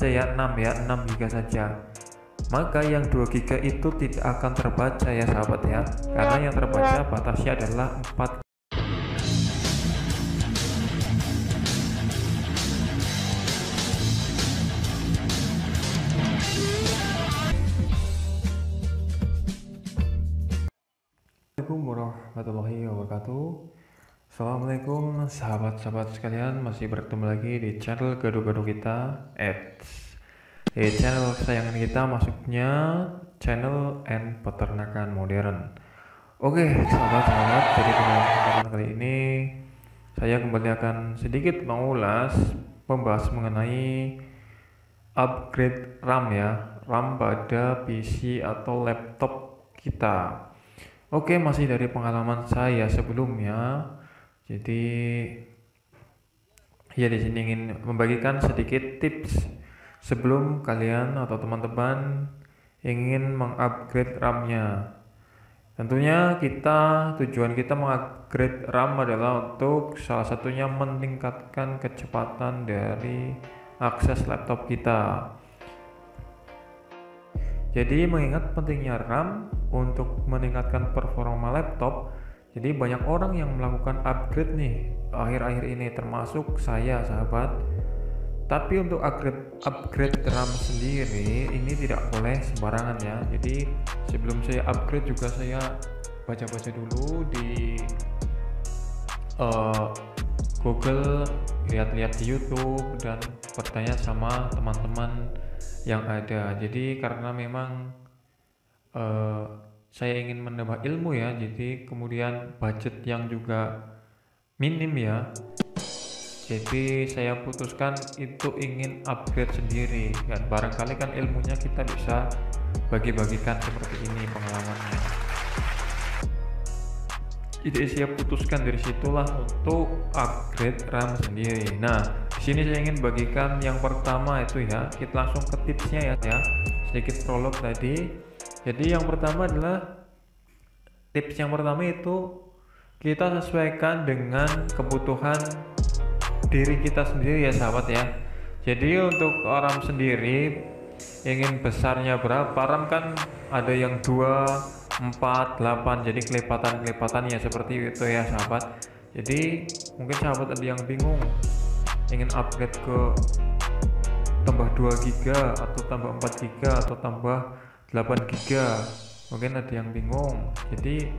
ya 6 ya, 6 GB saja. Maka yang 2 GB itu tidak akan terbaca ya sahabat ya, karena yang terbaca batasnya adalah 4. Assalamualaikum warahmatullahi wabarakatuh. Assalamualaikum sahabat-sahabat sekalian, masih bertemu lagi di channel gado-gado kita. Di channel kesayangan kita, masuknya channel and peternakan modern. Oke sahabat-sahabat, jadi pada kesempatan kali ini saya kembali akan sedikit mengulas membahas mengenai upgrade RAM ya, RAM pada PC atau laptop kita. Oke, masih dari pengalaman saya sebelumnya. Jadi ya di sini ingin membagikan sedikit tips sebelum kalian atau teman-teman ingin mengupgrade RAM-nya. Tentunya tujuan kita mengupgrade RAM adalah untuk salah satunya meningkatkan kecepatan dari akses laptop kita. Jadi mengingat pentingnya RAM untuk meningkatkan performa laptop, jadi banyak orang yang melakukan upgrade nih akhir-akhir ini, termasuk saya sahabat. Tapi untuk upgrade RAM sendiri ini tidak boleh sembarangan ya. Jadi sebelum saya upgrade juga saya baca-baca dulu di Google, lihat-lihat di YouTube, dan bertanya sama teman-teman yang ada. Jadi karena memang saya ingin menambah ilmu ya, jadi kemudian budget yang juga minim ya, jadi saya putuskan itu ingin upgrade sendiri, dan barangkali kan ilmunya kita bisa bagi-bagikan seperti ini pengalamannya. Jadi saya putuskan dari situlah untuk upgrade RAM sendiri. Nah, di sini saya ingin bagikan yang pertama itu ya, kita langsung ke tipsnya ya, sedikit prolog tadi. Jadi yang pertama adalah tips yang pertama itu kita sesuaikan dengan kebutuhan diri kita sendiri ya sahabat ya. Jadi untuk RAM sendiri ingin besarnya berapa, RAM kan ada yang 2, 4, 8, jadi kelipatan-kelipatannya seperti itu ya sahabat. Jadi mungkin sahabat ada yang bingung ingin upgrade ke tambah 2 GB atau tambah 4 GB atau tambah 8 GB, mungkin ada yang bingung. Jadi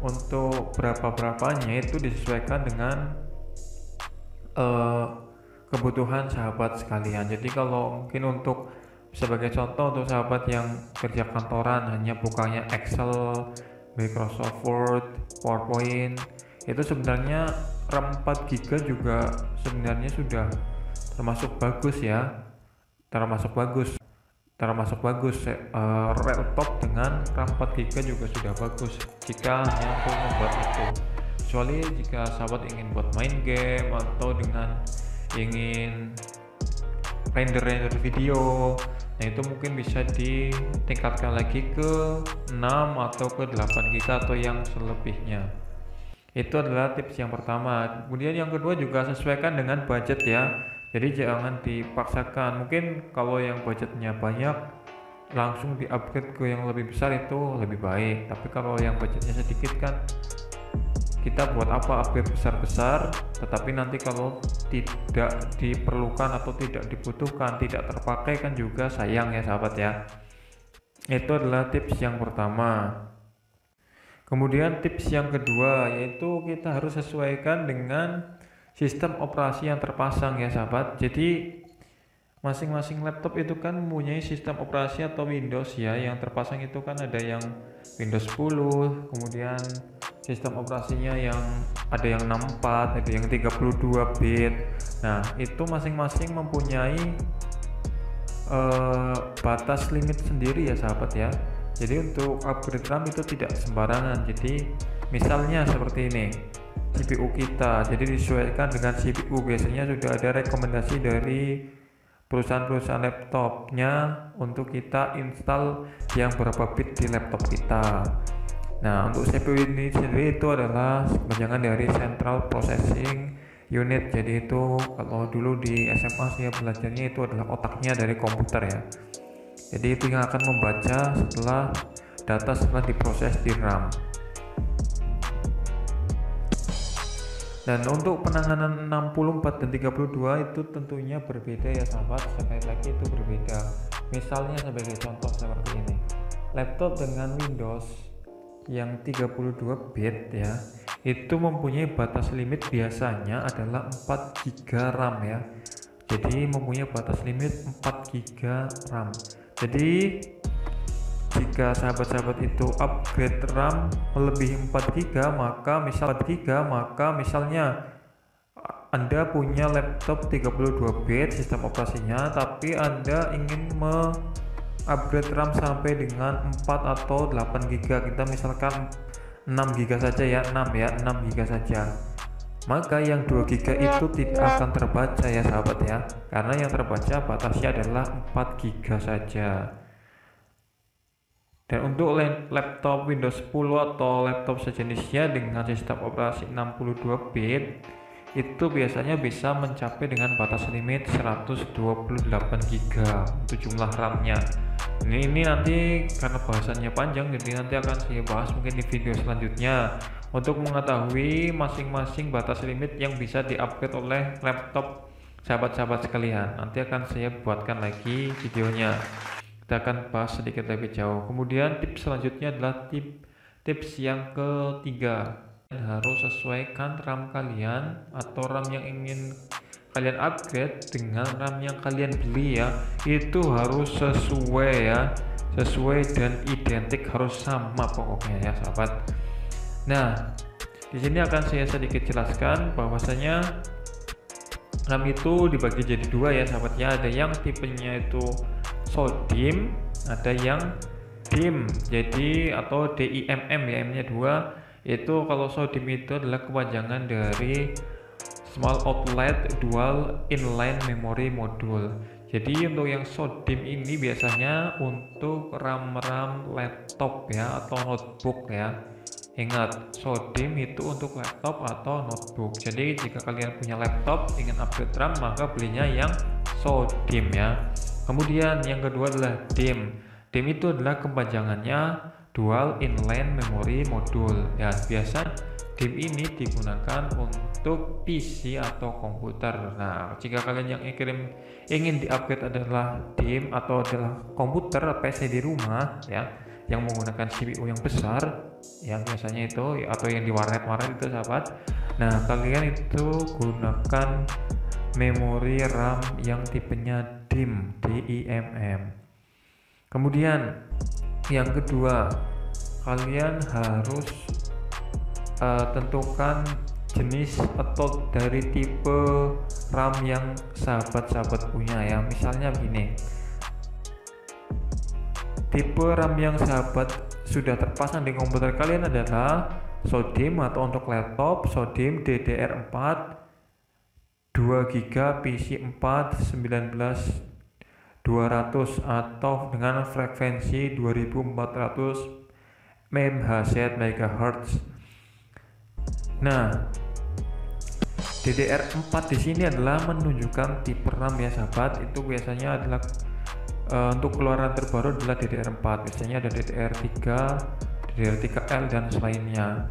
untuk berapanya itu disesuaikan dengan kebutuhan sahabat sekalian. Jadi kalau mungkin untuk sebagai contoh, untuk sahabat yang kerja kantoran hanya bukanya Excel, Microsoft Word, PowerPoint, itu sebenarnya RAM 4 GB juga sebenarnya sudah termasuk bagus ya, termasuk bagus laptop dengan RAM 4 GB juga sudah bagus jika hanya untuk membuat itu. Kecuali jika sahabat ingin buat main game atau dengan ingin render video, nah itu mungkin bisa ditingkatkan lagi ke 6 atau ke 8 GB atau yang selebihnya. Itu adalah tips yang pertama. Kemudian yang kedua juga sesuaikan dengan budget ya. Jadi jangan dipaksakan. Mungkin kalau yang budgetnya banyak langsung di-upgrade ke yang lebih besar itu lebih baik. Tapi kalau yang budgetnya sedikit kan kita buat apa upgrade besar-besar, tetapi nanti kalau tidak diperlukan atau tidak dibutuhkan, tidak terpakai kan juga sayang ya sahabat ya. Itu adalah tips yang pertama. Kemudian tips yang kedua yaitu kita harus sesuaikan dengan sistem operasi yang terpasang ya sahabat. Jadi masing-masing laptop itu kan mempunyai sistem operasi atau Windows ya, yang terpasang itu kan ada yang Windows 10, kemudian sistem operasinya yang ada yang 64, ada yang 32 bit. Nah itu masing-masing mempunyai batas limit sendiri ya sahabat ya. Jadi untuk upgrade RAM itu tidak sembarangan. Jadi misalnya seperti ini, CPU kita jadi disesuaikan dengan CPU. Biasanya sudah ada rekomendasi dari perusahaan-perusahaan laptopnya untuk kita install yang berapa bit di laptop kita. Nah untuk CPU ini sendiri itu adalah kepanjangan dari Central Processing unit. Jadi itu kalau dulu di SMA saya belajarnya itu adalah otaknya dari komputer ya. Jadi itu yang akan membaca data setelah diproses di RAM. Dan untuk penanganan 64 dan 32 itu tentunya berbeda ya sahabat, sekali lagi itu berbeda. Misalnya sebagai contoh seperti ini, laptop dengan Windows yang 32 bit ya, itu mempunyai batas limit biasanya adalah 4 GB RAM ya. Jadi mempunyai batas limit 4 GB RAM. Jadi jika sahabat-sahabat itu upgrade RAM melebihi 4 GB, maka misalnya Anda punya laptop 32 bit sistem operasinya, tapi Anda ingin upgrade RAM sampai dengan 4 atau 8 GB, kita misalkan 6 GB saja ya, 6 GB saja, maka yang 2 GB itu tidak akan terbaca ya sahabat ya, karena yang terbaca batasnya adalah 4 GB saja. Dan untuk laptop Windows 10 atau laptop sejenisnya dengan sistem operasi 62 bit itu biasanya bisa mencapai dengan batas limit 128 GB untuk jumlah RAM-nya. Ini nanti karena bahasannya panjang, jadi nanti akan saya bahas mungkin di video selanjutnya untuk mengetahui masing-masing batas limit yang bisa di-upgrade oleh laptop sahabat-sahabat sekalian. Nanti akan saya buatkan lagi videonya. Kita akan bahas sedikit lebih jauh. Kemudian tips selanjutnya adalah tips yang ketiga, harus sesuaikan RAM kalian atau RAM yang ingin kalian upgrade dengan RAM yang kalian beli ya. Itu harus sesuai ya, sesuai dan identik, harus sama pokoknya ya sahabat. Nah, di sini akan saya sedikit jelaskan bahwasanya RAM itu dibagi jadi dua ya sahabat ya. Ada yang tipenya itu SODIMM, ada yang DIMM, jadi atau DIMM ya, M-nya 2. Itu kalau SODIMM itu adalah kepanjangan dari Small Outlet Dual Inline Memory Module. Jadi untuk yang SODIMM ini biasanya untuk RAM-RAM laptop ya atau notebook ya. Ingat, SODIMM itu untuk laptop atau notebook. Jadi jika kalian punya laptop ingin upgrade RAM, maka belinya yang SODIMM ya. Kemudian yang kedua adalah DIMM. DIMM itu adalah kepanjangannya Dual Inline Memory Module. Ya, biasa DIMM ini digunakan untuk PC atau komputer. Nah, jika kalian yang ingin di-upgrade adalah DIMM atau adalah komputer PC di rumah ya, yang menggunakan CPU yang besar, yang biasanya itu atau yang di warnet itu sahabat. Nah, kalian itu gunakan memori RAM yang tipenya DIMM, DIMM. Kemudian yang kedua, kalian harus tentukan jenis atau dari tipe RAM yang sahabat-sahabat punya ya. Misalnya begini, tipe RAM yang sahabat sudah terpasang di komputer kalian adalah SODIMM atau untuk laptop SODIMM DDR4 2 GB PC 4 19200 atau dengan frekuensi 2400 MHz. Nah, DDR4 di sini adalah menunjukkan tipe RAM ya sahabat. Itu biasanya adalah untuk keluaran terbaru adalah DDR4. Biasanya ada DDR3, DDR3L dan selainnya.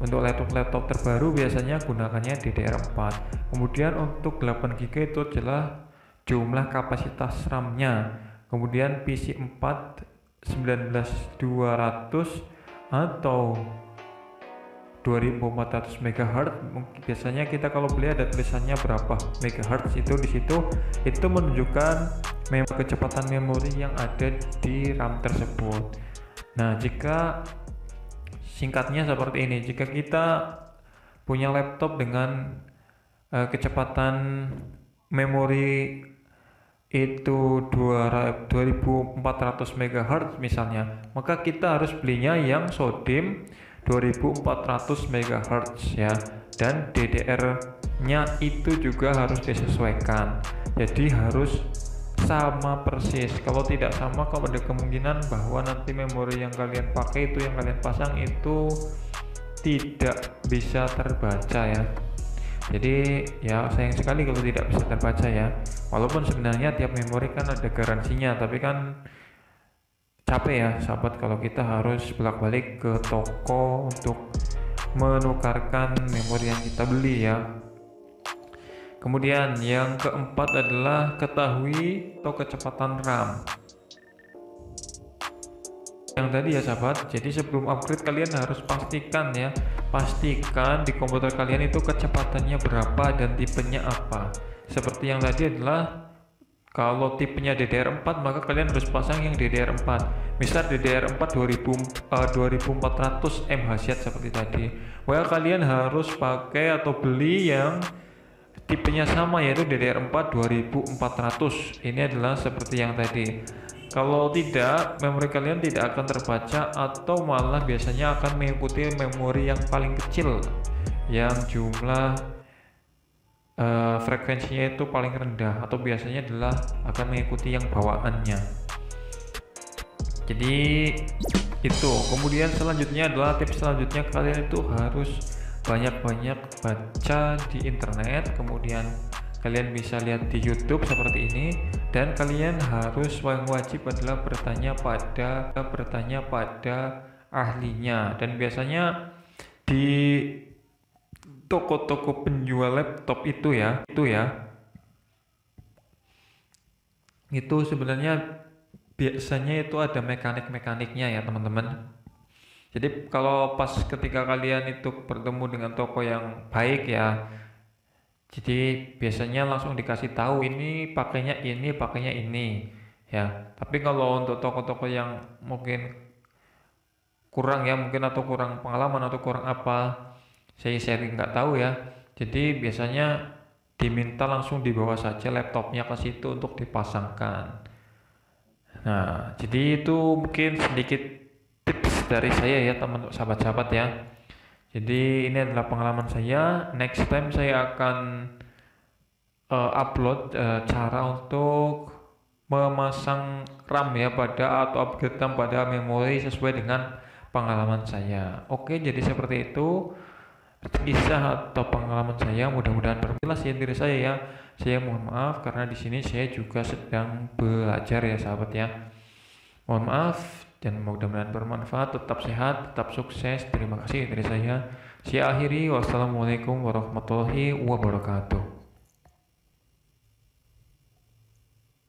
Untuk laptop terbaru biasanya gunakannya DDR4. Kemudian untuk 8 GB itu adalah jumlah kapasitas RAM-nya. Kemudian PC 4 19200 atau 2400 MHz. Biasanya kita kalau beli ada tulisannya berapa MHz, itu di situ itu menunjukkan kecepatan memori yang ada di RAM tersebut. Nah, jika singkatnya seperti ini, jika kita punya laptop dengan kecepatan memori itu 2400 MHz misalnya, maka kita harus belinya yang SODIMM 2400 MHz ya, dan DDR-nya itu juga harus disesuaikan. Jadi harus sama persis. Kalau tidak sama, kalau ada kemungkinan bahwa nanti memori yang kalian pakai itu, yang kalian pasang itu tidak bisa terbaca ya. Jadi ya sayang sekali kalau tidak bisa terbaca ya. Walaupun sebenarnya tiap memori kan ada garansinya, tapi kan capek ya sahabat kalau kita harus bolak-balik ke toko untuk menukarkan memori yang kita beli ya. Kemudian yang keempat adalah ketahui atau kecepatan RAM. Yang tadi ya sahabat, jadi sebelum upgrade kalian harus pastikan di komputer kalian itu kecepatannya berapa dan tipenya apa. Seperti yang tadi adalah kalau tipenya DDR4 maka kalian harus pasang yang DDR4. Misal DDR4 2400 MHz seperti tadi. Maka kalian harus pakai atau beli yang tipenya sama, yaitu DDR4 2400. Ini adalah seperti yang tadi. Kalau tidak, memori kalian tidak akan terbaca atau malah biasanya akan mengikuti memori yang paling kecil yang jumlah frekuensinya itu paling rendah, atau biasanya adalah akan mengikuti yang bawaannya. Jadi itu. Kemudian selanjutnya adalah tips selanjutnya, kalian itu harus banyak-banyak baca di internet, kemudian kalian bisa lihat di YouTube seperti ini, dan kalian harus yang wajib adalah bertanya pada ahlinya. Dan biasanya di toko-toko penjual laptop itu sebenarnya biasanya itu ada mekaniknya ya teman-teman. Jadi kalau pas ketika kalian itu bertemu dengan toko yang baik ya, jadi biasanya langsung dikasih tahu ini pakainya ini ya. Tapi kalau untuk toko-toko yang mungkin kurang ya, mungkin atau kurang pengalaman atau kurang apa, saya sharing nggak tahu ya. Jadi biasanya diminta langsung dibawa saja laptopnya ke situ untuk dipasangkan. Nah, jadi itu mungkin sedikit tips dari saya ya teman sahabat-sahabat ya. Jadi ini adalah pengalaman saya. Next time saya akan upload cara untuk memasang RAM ya atau upgrade RAM pada memori sesuai dengan pengalaman saya. Oke, jadi seperti itu kisah atau pengalaman saya, mudah-mudahan berjelas ya diri saya ya. Saya mohon maaf karena di sini saya juga sedang belajar ya sahabat ya. Mohon maaf dan mudah-mudahan bermanfaat. Tetap sehat, tetap sukses. Terima kasih dari saya. Saya akhiri. Wassalamualaikum warahmatullahi wabarakatuh.